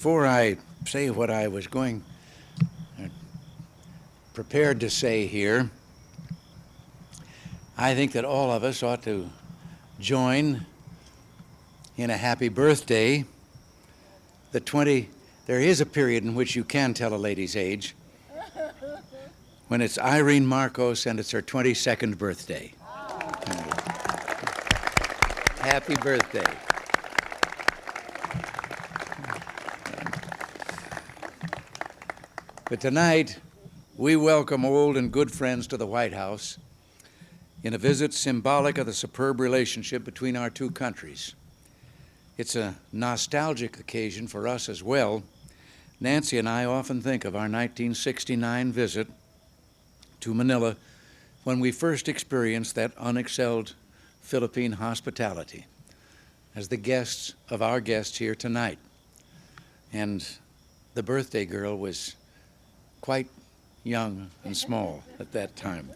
Before I say what I was prepared to say here, I think that all of us ought to join in a happy birthday. There is a period in which you can tell a lady's age, when it's Irene Marcos and it's her 22nd birthday. Happy birthday. But tonight, we welcome old and good friends to the White House in a visit symbolic of the superb relationship between our two countries. It's a nostalgic occasion for us as well. Nancy and I often think of our 1969 visit to Manila when we first experienced that unexcelled Philippine hospitality as the guests of our guests here tonight. And the birthday girl was quite young and small at that time.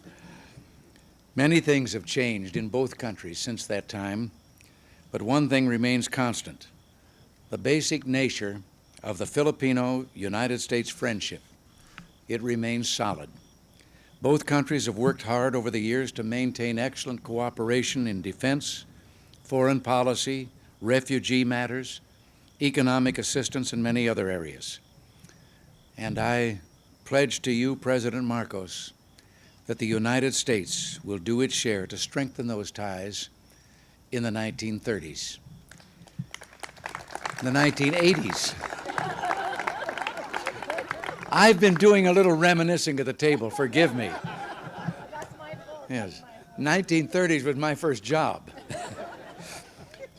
Many things have changed in both countries since that time, but one thing remains constant: the basic nature of the Filipino-United States friendship. It remains solid. Both countries have worked hard over the years to maintain excellent cooperation in defense, foreign policy, refugee matters, economic assistance, and many other areas. And I pledge to you, President Marcos, that the United States will do its share to strengthen those ties in the 1930s, the 1980s. I've been doing a little reminiscing at the table, forgive me. That's my fault. Yes, 1930s was my first job.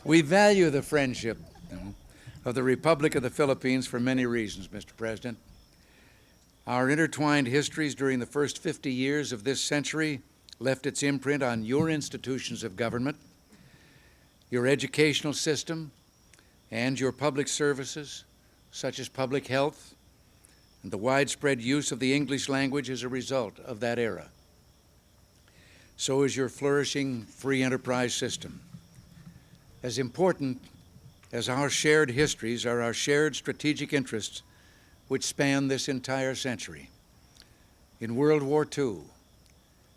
We value the friendship of the Republic of the Philippines for many reasons, Mr. President. Our intertwined histories during the first 50 years of this century left its imprint on your institutions of government, your educational system, and your public services, such as public health, and the widespread use of the English language as a result of that era. So is your flourishing free enterprise system. As important as our shared histories are our shared strategic interests, which span this entire century. In World War II,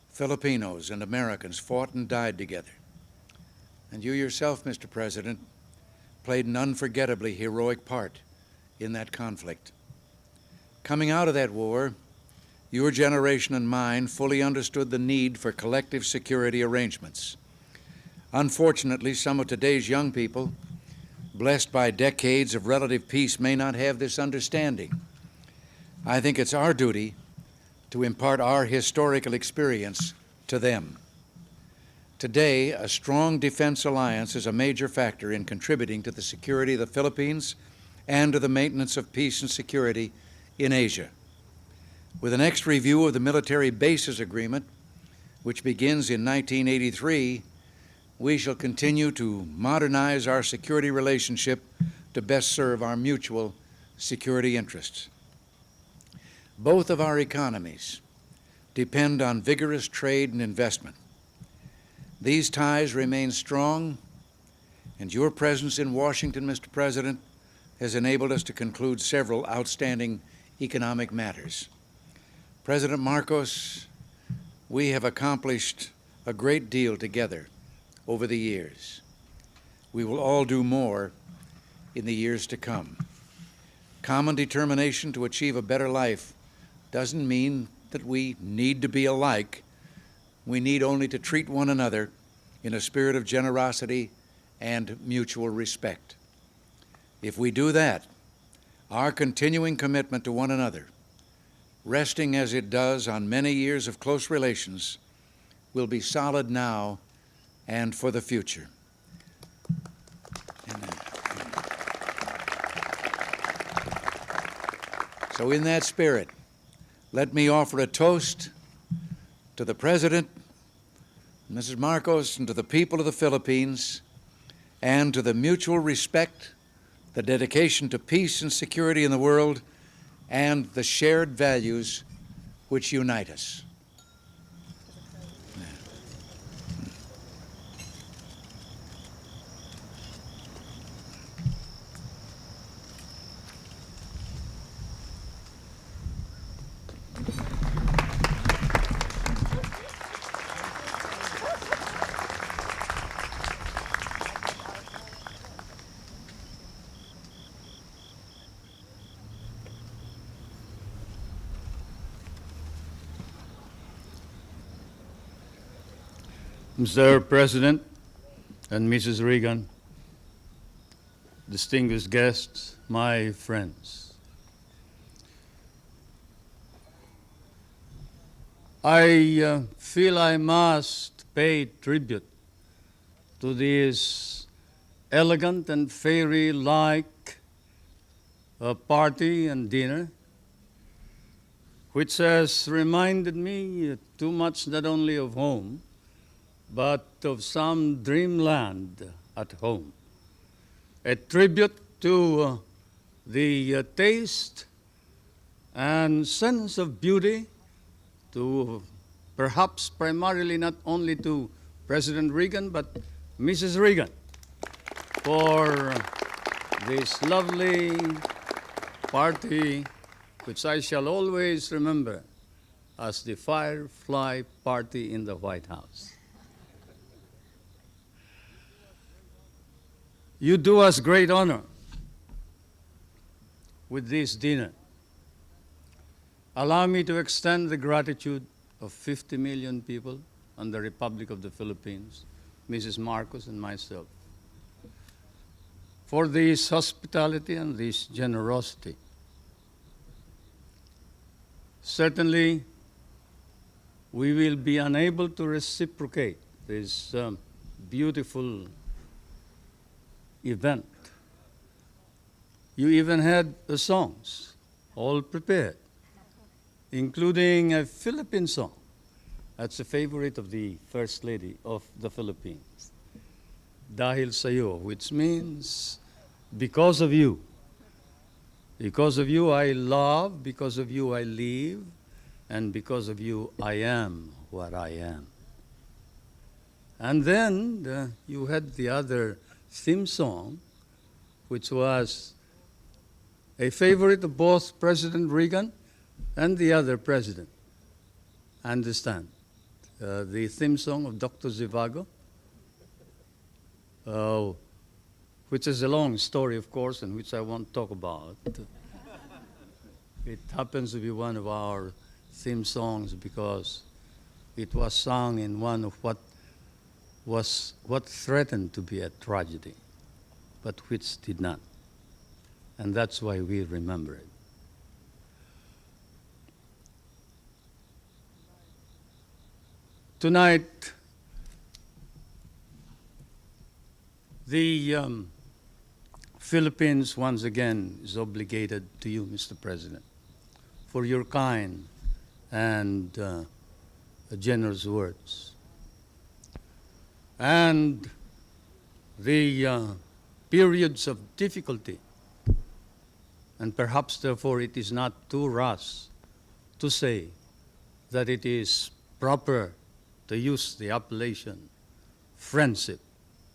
Filipinos and Americans fought and died together. And you yourself, Mr. President, played an unforgettably heroic part in that conflict. Coming out of that war, your generation and mine fully understood the need for collective security arrangements. Unfortunately, some of today's young people, blessed by decades of relative peace, may not have this understanding. I think it's our duty to impart our historical experience to them. Today, a strong defense alliance is a major factor in contributing to the security of the Philippines and to the maintenance of peace and security in Asia. With the next review of the military bases agreement, which begins in 1983, we shall continue to modernize our security relationship to best serve our mutual security interests. Both of our economies depend on vigorous trade and investment. These ties remain strong, and your presence in Washington, Mr. President, has enabled us to conclude several outstanding economic matters. President Marcos, we have accomplished a great deal together over the years. We will all do more in the years to come. Common determination to achieve a better life doesn't mean that we need to be alike. We need only to treat one another in a spirit of generosity and mutual respect. If we do that, our continuing commitment to one another, resting as it does on many years of close relations, will be solid now and for the future. Amen. So in that spirit, let me offer a toast to the President, Mrs. Marcos, and to the people of the Philippines, and to the mutual respect, the dedication to peace and security in the world, and the shared values which unite us. Mr. President and Mrs. Reagan, distinguished guests, my friends, I feel I must pay tribute to this elegant and fairy-like party and dinner, which has reminded me too much not only of home, but of some dreamland at home. A tribute to the taste and sense of beauty, to perhaps primarily not only to President Reagan, but Mrs. Reagan, for this lovely party, which I shall always remember as the Firefly Party in the White House. You do us great honor with this dinner. Allow me to extend the gratitude of 50 million people in the Republic of the Philippines, Mrs. Marcos and myself, for this hospitality and this generosity. Certainly, we will be unable to reciprocate this beautiful event. You even had the songs all prepared, including a Philippine song. That's a favorite of the First Lady of the Philippines, Dahil Sa'yo, which means because of you. Because of you I love, because of you I live, and because of you I am what I am. And then you had the other theme song, which was a favorite of both President Reagan and the other president. Understand? The theme song of Dr. Zhivago, which is a long story, of course, and which I won't talk about. It happens to be one of our theme songs because it was sung in one of what threatened to be a tragedy, but which did not. And that's why we remember it. Tonight, the Philippines once again is obligated to you, Mr. President, for your kind and generous words. And the periods of difficulty, and perhaps therefore it is not too rash to say that it is proper to use the appellation friendship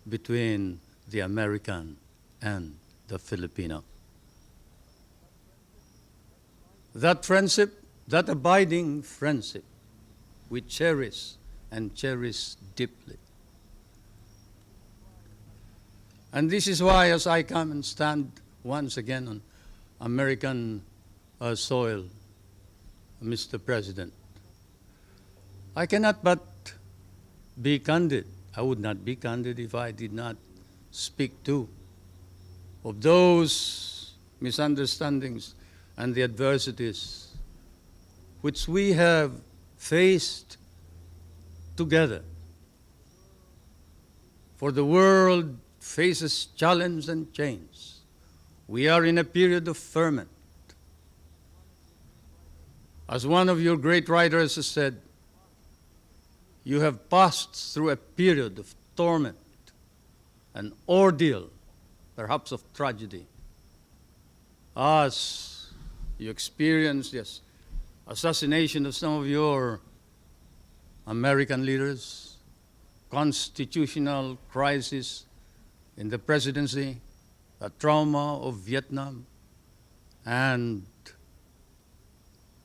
between the American and the Filipino. That friendship, that abiding friendship, we cherish and cherish deeply. And this is why, as I come and stand once again on American soil, Mr. President, I cannot but be candid. I would not be candid if I did not speak too of those misunderstandings and the adversities which we have faced together. For the world faces challenge and change. We are in a period of ferment. As one of your great writers has said, you have passed through a period of torment, an ordeal, perhaps of tragedy, as you experienced the assassination of some of your American leaders, constitutional crisis in the presidency, the trauma of Vietnam, and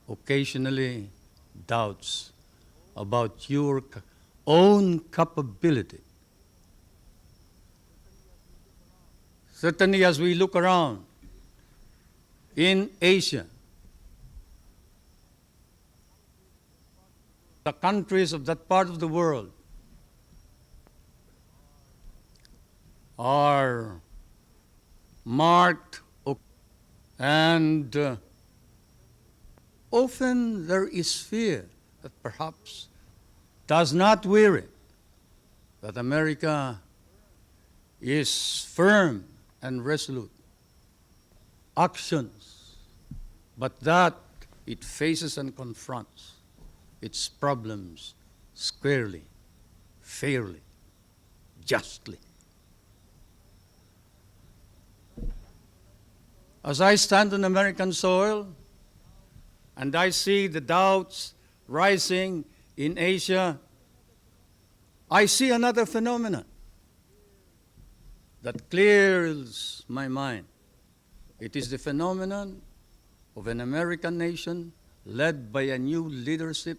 occasionally doubts about your own capability. Certainly, as we look around in Asia, the countries of that part of the world are marked, and often there is fear that perhaps does not weary, that America is firm and resolute. Actions, but that it faces and confronts its problems squarely, fairly, justly. As I stand on American soil and I see the doubts rising in Asia, I see another phenomenon that clears my mind. It is the phenomenon of an American nation led by a new leadership,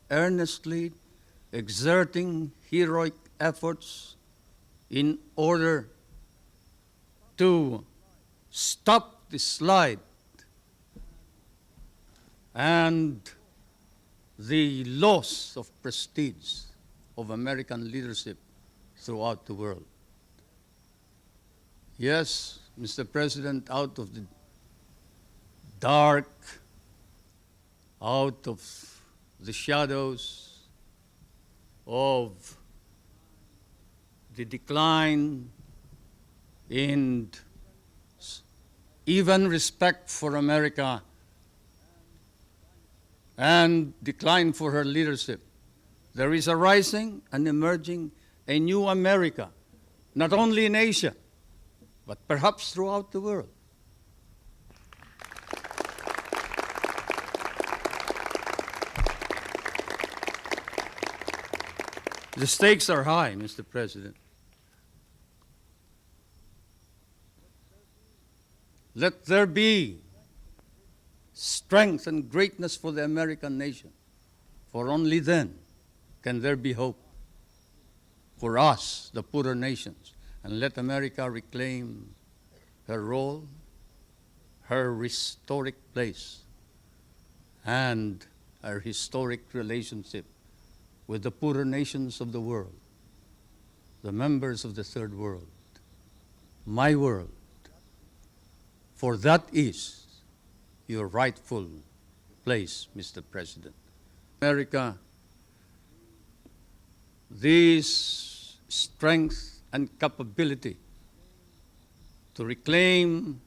earnestly exerting heroic efforts in order to stop the slide and the loss of prestige of American leadership throughout the world. Yes, Mr. President, out of the dark, out of the shadows of the decline in even respect for America and decline for her leadership, there is a rising and emerging a new America, not only in Asia, but perhaps throughout the world. The stakes are high, Mr. President. Let there be strength and greatness for the American nation, for only then can there be hope for us, the poorer nations, and let America reclaim her role, her historic place, and her historic relationship with the poorer nations of the world, the members of the third world, my world, for that is your rightful place, Mr. President. America, this strength and capability to reclaim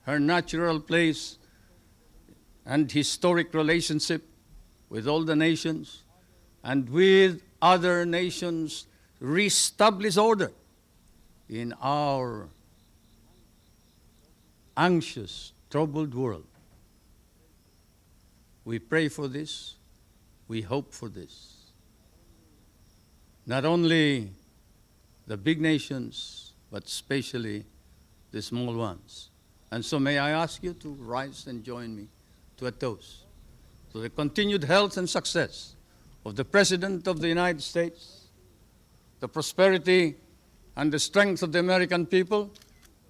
her natural place and historic relationship with all the nations and with other nations, reestablish order in our anxious, troubled world. We pray for this, we hope for this. Not only the big nations, but especially the small ones. And so may I ask you to rise and join me to a toast to the continued health and success of the President of the United States, the prosperity and the strength of the American people,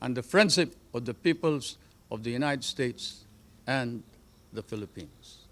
and the friendship of the peoples of the United States and the Philippines.